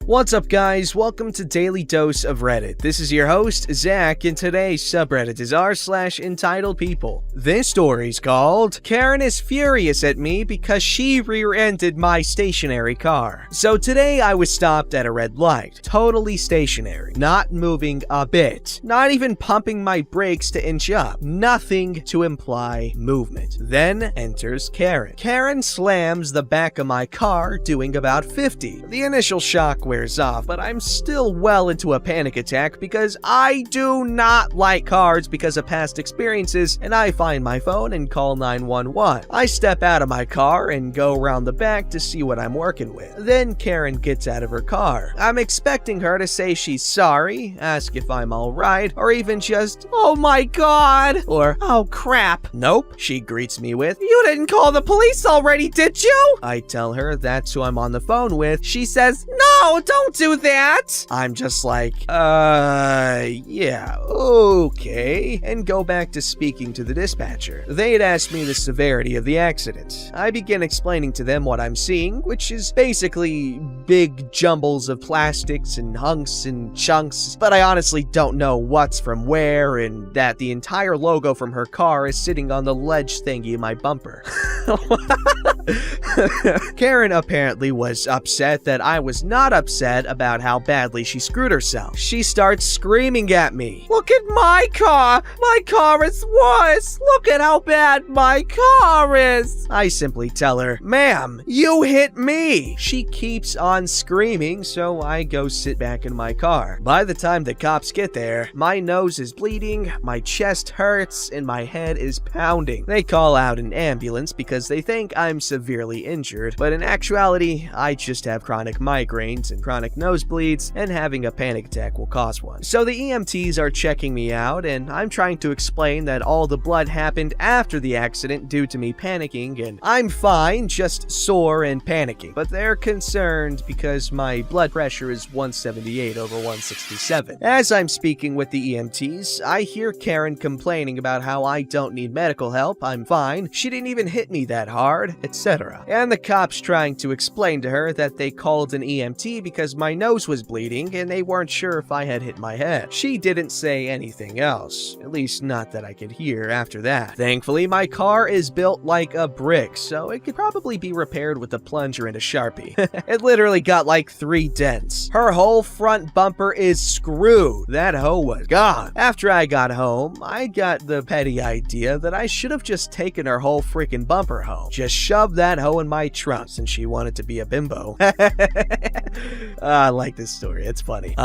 What's up, guys? Welcome to Daily Dose of Reddit. This is your host, Zach, and today's subreddit is r/EntitledPeople. This story's called Karen is furious at me because she rear-ended my stationary car. So today I was stopped at a red light, totally stationary, not moving a bit, not even pumping my brakes to inch up, nothing to imply movement. Then enters Karen. Karen slams the back of my car, doing about 50. The initial shock wears off, but I'm still well into a panic attack because I do not like cars because of past experiences, and I find my phone and call 911. I step out of my car and go around the back to see what I'm working with. Then Karen gets out of her car. I'm expecting her to say she's sorry, ask if I'm alright, or even just, "Oh my god," or "Oh crap." Nope, she greets me with, "You didn't call the police already, did you?" I tell her that's who I'm on the phone with. She says, "No, don't do that." I'm just like, yeah, okay, and go back to speaking to the dispatcher. They had asked me the severity of the accident. I begin explaining to them what I'm seeing, which is basically big jumbles of plastics and hunks and chunks, but I honestly don't know what's from where, and that the entire logo from her car is sitting on the ledge thingy in my bumper. Karen apparently was upset that I was not upset about how badly she screwed herself. She starts screaming at me. "Look at my car! My car is worse! Look at how bad my car is!" I simply tell her, "Ma'am, you hit me!" She keeps on screaming, so I go sit back in my car. By the time the cops get there, my nose is bleeding, my chest hurts, and my head is pounding. They call out an ambulance because they think I'm severely injured, but in actuality, I just have chronic migraines and chronic nosebleeds, and having a panic attack will cause one. So the EMTs are checking me out, and I'm trying to explain that all the blood happened after the accident due to me panicking, and I'm fine, just sore and panicking. But they're concerned because my blood pressure is 178 over 167. As I'm speaking with the EMTs, I hear Karen complaining about how I don't need medical help, I'm fine, she didn't even hit me that hard, etc. And the cops trying to explain to her that they called an EMT because my nose was bleeding and they weren't sure if I had hit my head. She didn't say anything else, at least not that I could hear after that. Thankfully, my car is built like a brick, so it could probably be repaired with a plunger and a Sharpie. It literally got like 3 dents. Her whole front bumper is screwed. That hoe was gone. After I got home, I got the petty idea that I should have just taken her whole freaking bumper home. Just shoved that hoe in my trunk since she wanted to be a bimbo. I like this story. It's funny.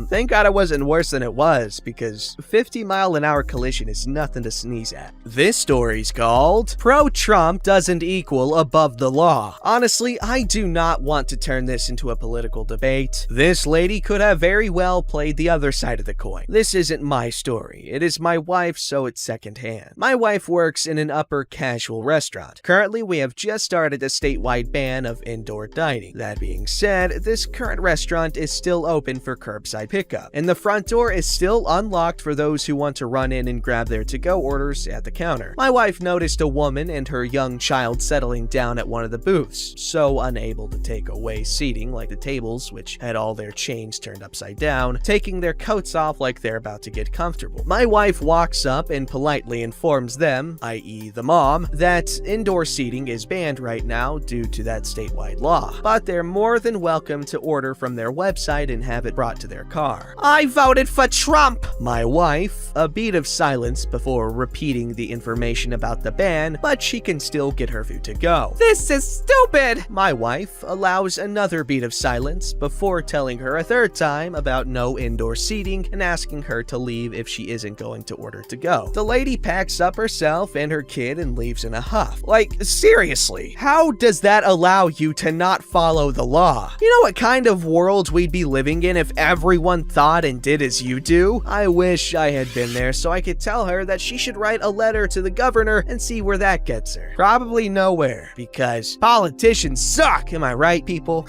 Thank God it wasn't worse than it was, because 50-mile-an-hour collision is nothing to sneeze at. This story's called Pro-Trump Doesn't Equal Above the Law. Honestly, I do not want to turn this into a political debate. This lady could have very well played the other side of the coin. This isn't my story. It is my wife's, so it's secondhand. My wife works in an upper casual restaurant. Currently, we have just started a statewide ban of indoor dining. That being said, this current restaurant is still open for curbside pickup, and the front door is still unlocked for those who want to run in and grab their to-go orders at the counter. My wife noticed a woman and her young child settling down at one of the booths, so unable to take away seating like the tables, which had all their chains turned upside down, taking their coats off like they're about to get comfortable. My wife walks up and politely informs them, i.e. the mom, that indoor seating is banned right now due to that statewide law, but they're more than welcome to order from their website and have it brought to their car. "I voted for Trump!" My wife, a beat of silence before repeating the information about the ban, but she can still get her food to go. "This is stupid!" My wife allows another beat of silence before telling her a third time about no indoor seating and asking her to leave if she isn't going to order to go. The lady packs up herself and her kid and leaves in a huff. Like, seriously, how does that allow you to not follow the law? You know what kind of world we'd be living in if everyone thought and did as you do? I wish I had been there so I could tell her that she should write a letter to the governor and see where that gets her. Probably nowhere, because politicians suck, am I right, people?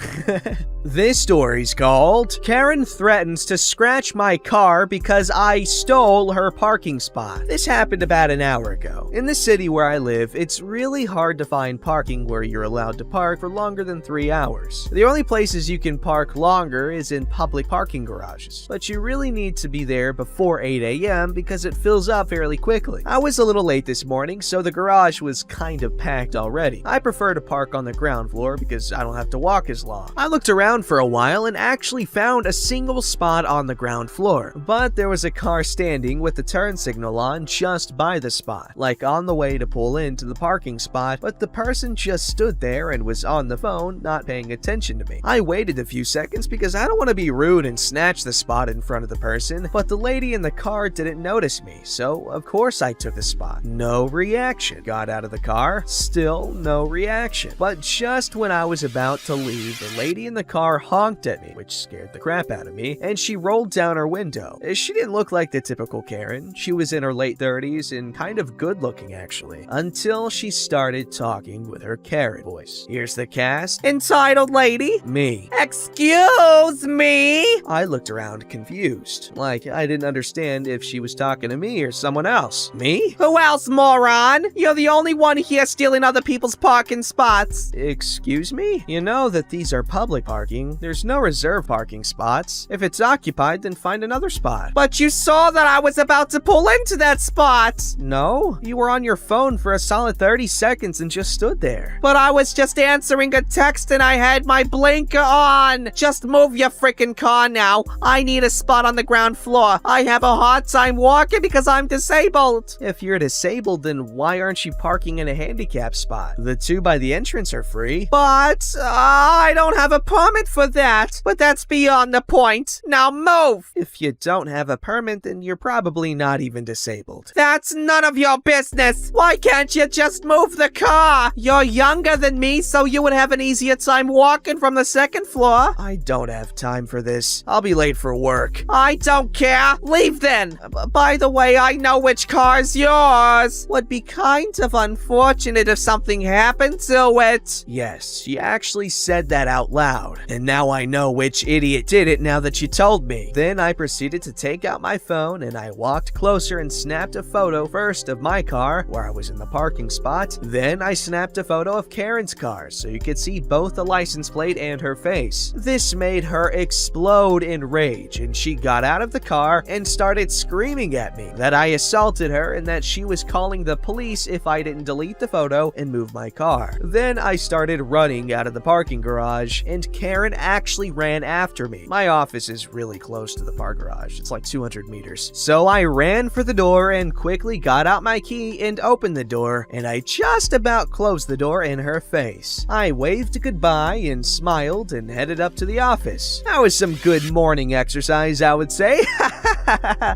This story's called Karen Threatens to Scratch My Car Because I Stole Her Parking Spot. This happened about an hour ago. In the city where I live, it's really hard to find parking where you're allowed to park for longer than 3 hours. The only places you can park longer is in public parking garages, but you really need to be there before 8 a.m. because it fills up fairly quickly. I was a little late this morning, so the garage was kind of packed already. I prefer to park on the ground floor because I don't have to walk as long. I looked around for a while and actually found a single spot on the ground floor, but there was a car standing with the turn signal on just by the spot, like on the way to pull into the parking spot, but the person just stood there and was on the phone, not paying attention to me. I waited a few seconds because I don't want to be rude and snatch the spot in front of the person, but the lady in the car didn't notice me, so of course I took the spot. No reaction. Got out of the car, still no reaction. But just when I was about to leave, the lady in the car honked at me, which scared the crap out of me, and she rolled down her window. She didn't look like the typical Karen. She was in her late 30s and kind of good looking actually, until she started talking with her Karen voice. Here's the cast. Entitled lady. Me. Excuse me. I looked around confused, like I didn't understand if she was talking to me or someone else. Me? Who else, moron? You're the only one here stealing other people's parking spots. Excuse me? You know that these are public parking. There's no reserved parking spots. If it's occupied, then find another spot. But you saw that I was about to pull into that spot. No, you were on your phone for a solid 30 seconds and just stood there. But I was just answering a text and I had my blinker on. Just move your freaking car now. I need a spot on the ground floor. I have a hard time walking because I'm disabled. If you're disabled, then why aren't you parking in a handicap spot? The two by the entrance are free. But I don't have a permit for that, but that's beyond the point. Now move! If you don't have a permit, then you're probably not even disabled. That's none of your business! Why can't you just move the car? You're younger than me, so you would have an easier time walking from the second floor. I don't have time for this. I'll be late for work. I don't care. Leave then. By the way, I know which car's yours. Would be kind of unfortunate if something happened to it. Yes, she actually said that out loud. And now I know which idiot did it now that you told me. Then I proceeded to take out my phone and I walked closer and snapped a photo first of my car, where I was in the parking spot. Then I snapped a photo of Karen's car so you could see both the license plate and her face. This made her explode in rage and she got out of the car and started screaming at me that I assaulted her and that she was calling the police if I didn't delete the photo and move my car. Then I started running out of the parking garage and Karen actually ran after me. My office is really close to the park garage. It's like 200 meters. So I ran for the door and quickly got out my key and opened the door, and I just about closed the door in her face. I waved goodbye and smiled and headed up to the office. That was some good morning exercise, I would say.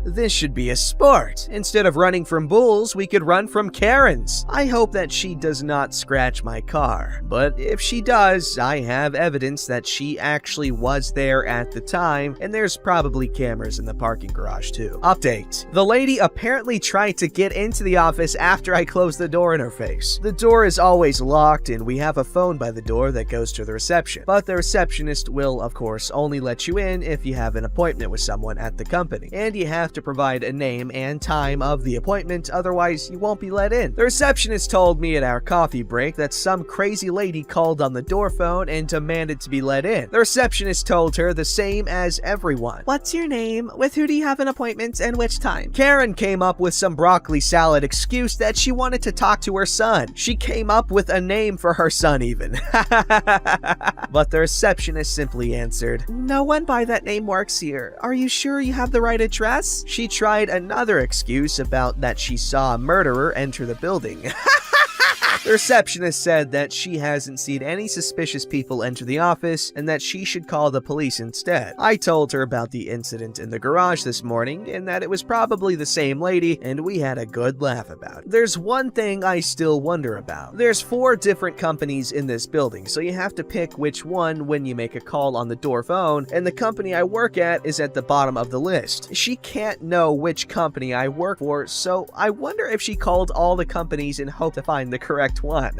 This should be a sport. Instead of running from bulls, we could run from Karens. I hope that she does not scratch my car, but if she does, I have evidence that she actually was there at the time, and there's probably cameras in the parking garage too. Update. The lady apparently tried to get into the office after I closed the door in her face. The door is always locked and we have a phone by the door that goes to the reception, but the receptionist will of course only let you in if you have an appointment with someone at the company, and you have to provide a name and time of the appointment, otherwise you won't be let in. The receptionist told me at our coffee break that some crazy lady called on the door phone and demanded to be let in. The receptionist told her the same as everyone. What's your name? With who do you have an appointment and which time? Karen came up with some broccoli salad excuse that she wanted to talk to her son. She came up with a name for her son even. But the receptionist simply answered, "No one by that name works here. Are you sure you have the right address?" She tried another excuse about that she saw a murderer enter the building. The receptionist said that she hasn't seen any suspicious people enter the office and that she should call the police instead. I told her about the incident in the garage this morning and that it was probably the same lady, and we had a good laugh about it. There's one thing I still wonder about. There's 4 different companies in this building, so you have to pick which one when you make a call on the door phone, and the company I work at is at the bottom of the list. She can't know which company I work for, so I wonder if she called all the companies and hoped to find the correct Act 1.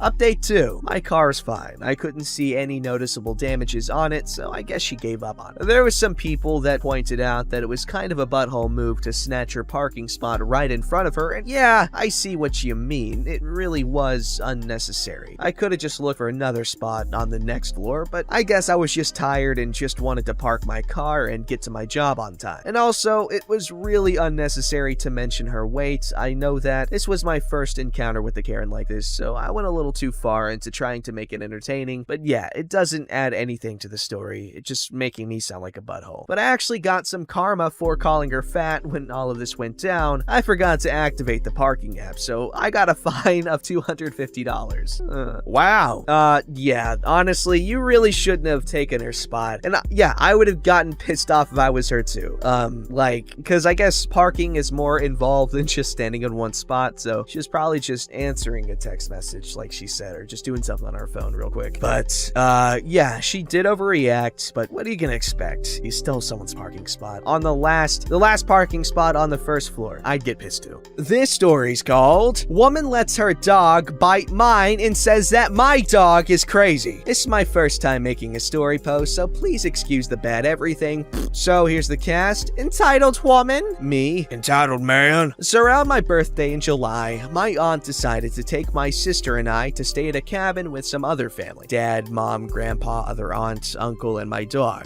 Update 2. My car's fine. I couldn't see any noticeable damages on it, so I guess she gave up on it. There was some people that pointed out that it was kind of a butthole move to snatch her parking spot right in front of her, and yeah, I see what you mean. It really was unnecessary. I could have just looked for another spot on the next floor, but I guess I was just tired and just wanted to park my car and get to my job on time. And also, it was really unnecessary to mention her weight. I know that this was my first encounter with a Karen like this, so I went a little too far into trying to make it entertaining, but yeah, it doesn't add anything to the story. It's just making me sound like a butthole. But I actually got some karma for calling her fat when all of this went down. I forgot to activate the parking app, so I got a fine of $250. Wow. Yeah, honestly, you really shouldn't have taken her spot. And yeah, I would have gotten pissed off if I was her too. Because I guess parking is more involved than just standing in one spot, so she was probably just answering a text message, like she said, or just doing something on her phone real quick. But, yeah, she did overreact, but what are you gonna expect? You stole someone's parking spot on the last parking spot on the first floor. I'd get pissed too. This story's called Woman Lets Her Dog Bite Mine and Says That My Dog Is Crazy. This is my first time making a story post, so please excuse the bad everything. So here's the cast. Entitled Woman, me, Entitled Man. So around my birthday in July, my aunt decided to take my sister and I to stay at a cabin with some other family. Dad, mom, grandpa, other aunt, uncle, and my dog.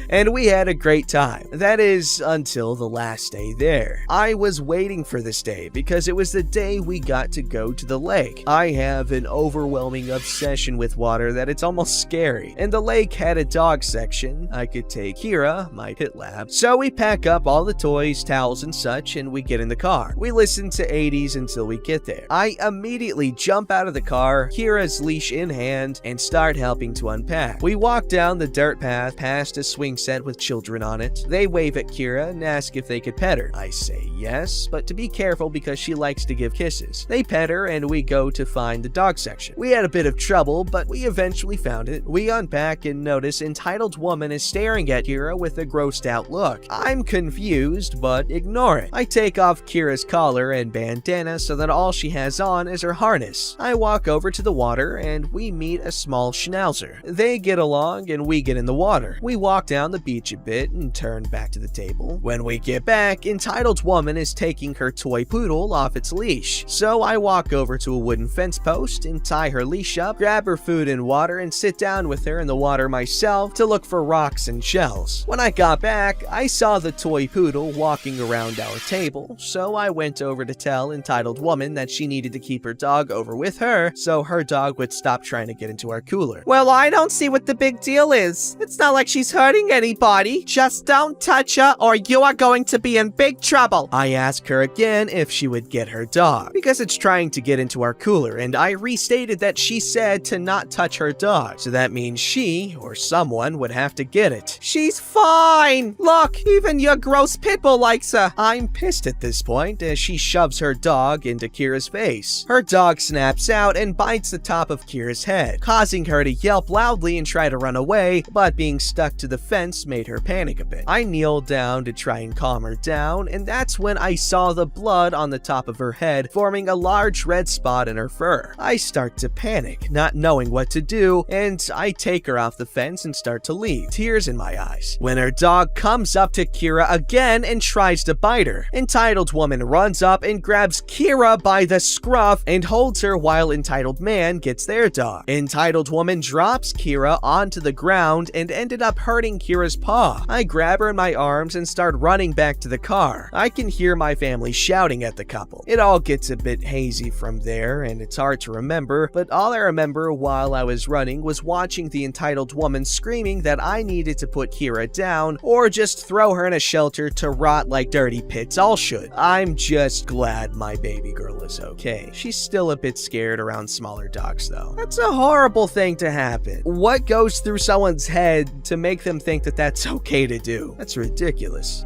And we had a great time. That is, until the last day there. I was waiting for this day because it was the day we got to go to the lake. I have an overwhelming obsession with water that it's almost scary. And the lake had a dog section. I could take Kira, my pit lab. So we pack up all the toys, towels, and such, and we get in the car. We listen to 80s until we get there. I immediately jump out of the car, Kira's leash in hand, and start helping to unpack. We walk down the dirt path past a swing set with children on it. They wave at Kira and ask if they could pet her. I say yes, but to be careful because she likes to give kisses. They pet her and we go to find the dog section. We had a bit of trouble, but we eventually found it. We unpack and notice Entitled Woman is staring at Kira with a grossed out look. I'm confused, but ignore it. I take off Kira's collar and bandana so that all she has on is her harness. I walk over to the water and we meet a small schnauzer. They get along and we get in the water. We walk down the beach a bit and turn back to the table. When we get back, Entitled Woman is taking her toy poodle off its leash. So I walk over to a wooden fence post and tie her leash up, grab her food and water, and sit down with her in the water myself to look for rocks and shells. When I got back, I saw the toy poodle walking around our table, so I went over to tell Entitled Woman that she needed to keep her dog over with her so her dog would stop trying to get into our cooler. Well, I don't see what the big deal is. It's not like she's hurting anybody. Just don't touch her or you are going to be in big trouble. I asked her again if she would get her dog because it's trying to get into our cooler, and I restated that she said to not touch her dog, so that means she or someone would have to get it. She's fine. Look, even your gross pitbull likes her. I'm pissed at this point as she shoves her dog into Kira's face. Her dog snaps out and bites the top of Kira's head, causing her to yelp loudly and try to run away, but being stuck to the fence made her panic a bit. I kneeled down to try and calm her down, and that's when I saw the blood on the top of her head, forming a large red spot in her fur. I start to panic, not knowing what to do, and I take her off the fence and start to leave, tears in my eyes, when her dog comes up to Kira again and tries to bite her. Entitled Woman runs up and grabs Kira by the scruff and holds her while Entitled Man gets their dog. Entitled Woman drops Kira onto the ground and ended up hurting Kira's paw. I grab her in my arms and start running back to the car. I can hear my family shouting at the couple. It all gets a bit hazy from there and it's hard to remember, but all I remember while I was running was watching the Entitled Woman screaming that I needed to put Kira down or just throw her in a shelter to rot like dirty pits all should. I'm just glad my baby girl is okay. She's still a bit scared around smaller dogs though. That's a horrible thing to happen. What goes through someone's head to make them think that that's okay to do? That's ridiculous.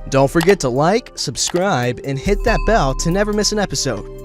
Don't forget to like, subscribe, and hit that bell to never miss an episode.